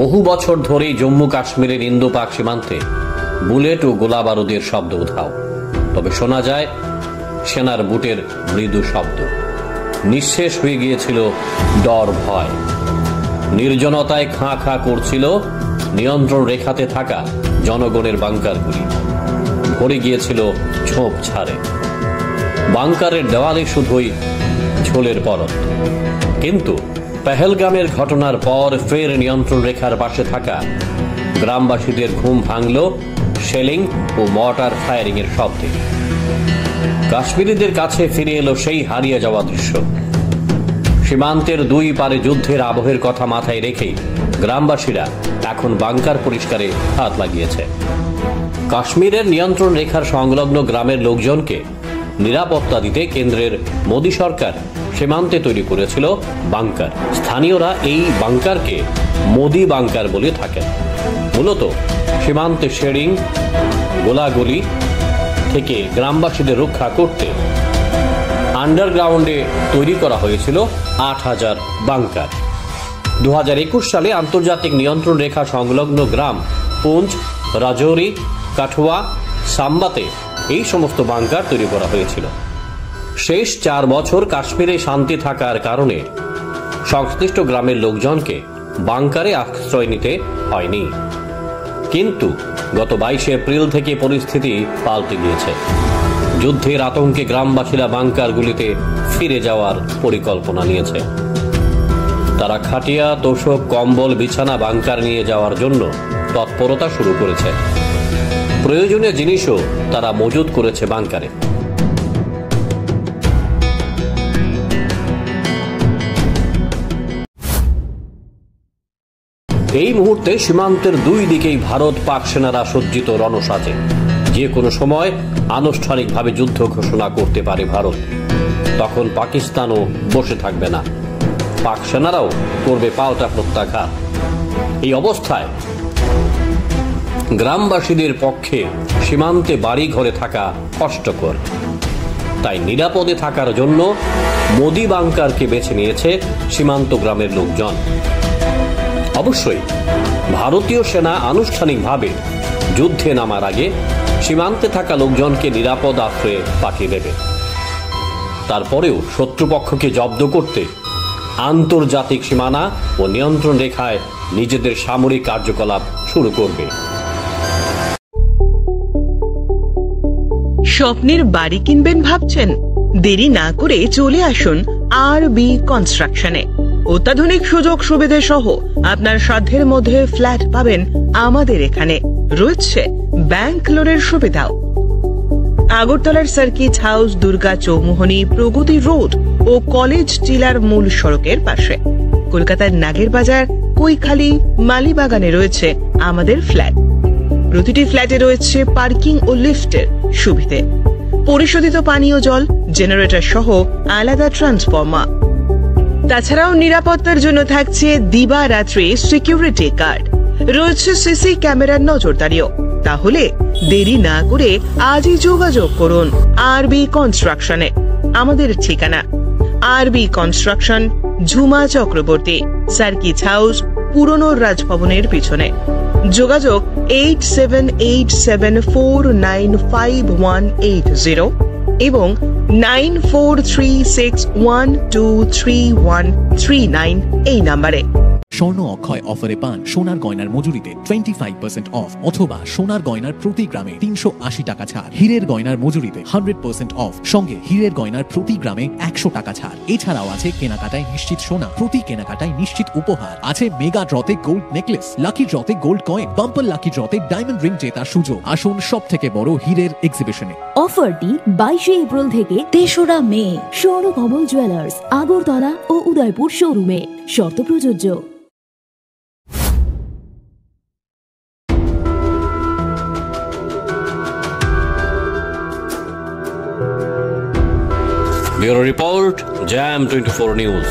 বহু বছর ধরেই জম্মু কাশ্মীরের ইন্দো পাক সীমান্তে বুলেট ও গোলা বারুদের শব্দ উধাও, তবে শোনা যায় সেনার বুটের মৃদু শব্দ। নিঃশেষ হয়ে গিয়েছিল ডর ভয়, নির্জনতায় খাঁ খাঁ করছিল নিয়ন্ত্রণ রেখাতে থাকা জনগণের বাংকারগুলি। ভরে গিয়েছিল ঝোপ ছাড়ে, বাংকারের দেওয়ালে শুধুই ঝোলের পরত। কিন্তু পেহেলগামের ঘটনার পর ফের নিয়ন্ত্রণ রেখার পাশে থাকা গ্রামবাসীদের ঘুম ভাঙল শেলিং ও মর্টার ফায়ারিং এর শব্দে। কাশ্মীরিদের কাছে ফিরে এলো সেই হারিয়ে যাওয়া দৃশ্য। সীমান্তের দুই পারে যুদ্ধের আবহের কথা মাথায় রেখেই গ্রামবাসীরা এখন বাংকার পরিষ্কারে হাত লাগিয়েছে। কাশ্মীরের নিয়ন্ত্রণ রেখার সংলগ্ন গ্রামের লোকজনকে নিরাপত্তা দিতে কেন্দ্রের মোদী সরকার সীমান্তে তৈরি করেছিল বাংকার। স্থানীয়রা এই বাংকারকে মোদী বাংকার বলে থাকেন। মূলত সীমান্তে শেডিং, গোলাগুলি থেকে গ্রামবাসীদের রক্ষা করতে আন্ডারগ্রাউন্ডে তৈরি করা হয়েছিল ৮,০০০ বাংকার। ২০২১ সালে আন্তর্জাতিক নিয়ন্ত্রণ রেখা সংলগ্ন গ্রাম পুঞ্চ, রাজৌরি, কাঠুয়া, সাম্বাতে এই সমস্ত বাংকার তৈরি করা হয়েছিল। শেষ ৪ বছর কাশ্মীরে শান্তি থাকার কারণে সংশ্লিষ্ট গ্রামের লোকজনকে বাংকারে আশ্রয় নিতে হয়নি। কিন্তু গত ২২ এপ্রিল থেকে পরিস্থিতি পাল্টে গিয়েছে। যুদ্ধের আতঙ্কে গ্রামবাসীরা বাংকারগুলিতে ফিরে যাওয়ার পরিকল্পনা নিয়েছে। তারা খাটিয়া, তোশক, কম্বল, বিছানা বাংকার নিয়ে যাওয়ার জন্য তৎপরতা শুরু করেছে। প্রয়োজনীয় জিনিসও তারা মজুত করেছে বাংকারে। এই মুহূর্তে সীমান্তের দুই দিকেই ভারত পাক সেনারা সজ্জিত রণসাজে। যে কোনো সময় আনুষ্ঠানিকভাবে যুদ্ধ ঘোষণা করতে পারে ভারত। তখন পাকিস্তানও বসে থাকবে না, পাক সেনারাও করবে পাল্টা প্রত্যাঘাত। এই অবস্থায় গ্রামবাসীদের পক্ষে সীমান্তে বাড়ি ঘরে থাকা কষ্টকর। তাই নিরাপদে থাকার জন্য মোদী বাংকারকে বেছে নিয়েছে সীমান্ত গ্রামের লোকজন। অবশ্যই ভারতীয় সেনা আনুষ্ঠানিকভাবে যুদ্ধে নামার আগে সীমান্তে থাকা লোকজনকে নিরাপদ আশ্রয়ে পাঠিয়ে দেবে। তারপরেও শত্রুপক্ষকে জব্দ করতে আন্তর্জাতিক সীমানা ও নিয়ন্ত্রণ রেখায় নিজেদের সামরিক কার্যকলাপ শুরু করবে। স্বপ্নের বাড়ি কিনবেন ভাবছেন? দেরি না করে চলে আসুন আরবি কনস্ট্রাকশনে। অত্যাধুনিক সুযোগ সুবিধা সহ আপনার সাধ্যের মধ্যে ফ্ল্যাট পাবেন আমাদের এখানে। রয়েছে ব্যাংক লোনের সুবিধাও। আগরতলার সার্কিট হাউস, দুর্গা চৌমুহনী, প্রগতি রোড ও কলেজ টিলার মূল সড়কের পাশে। কলকাতার নাগের বাজার, কৈখালী, মালিবাগানে রয়েছে আমাদের ফ্ল্যাট। প্রতিটি ফ্ল্যাটে রয়েছে পার্কিং ও লিফটের সুবিধে, পরিশোধিত পানীয় জল, জেনারেটর সহ আলাদা ট্রান্সফরমার। তাছাড়াও নিরাপত্তার জন্য থাকছে দিবারাত্রি সিকিউরিটি গার্ড। রয়েছে সিসি ক্যামেরার নজরদারিও। তাহলে দেরি না করে আজই যোগাযোগ করুন আরবি কনস্ট্রাকশনে। আমাদের ঠিকানা আরবি construction, Jhuma Chakraborty, circuit house, পুরনো রাজভবনের পিছনে। যোগাযোগ 8787495180 এবং 9436123139 এই নাম্বারে। স্বর্ণ অক্ষয় অফারে পান সোনার গয়নার মজুরিতে 25% অফ অথবা সোনার গয়নার প্রতি গ্রামে 380 টাকা ছাড়। হীরের গয়নার মজুরিতে 100% অফ, সঙ্গে হীরের গয়নার প্রতি গ্রামে 100 টাকা ছাড়। এছাড়াও আছে কেনাকাটায় নিশ্চিত সোনা, প্রতি কেনাকাটায় নিশ্চিত উপহার। আছে মেগা ড্রতে গোল্ড নেকলেস, লাকি ড্রতে গোল্ড কয়েন, বাম্পার লাকি ড্রতে ডায়মন্ড রিং জেতার সুযোগ। আসুন সব থেকে বড় হীরের এক্সিবিশনে। অফারটি 22 এপ্রিল থেকে 3রা মে স্বর্ণকমল জুয়েলার্স, আগরতলা ও উদয়পুর শোরুমে। শর্ত প্রযোজ্য। Bureau Report, Jam 24 News.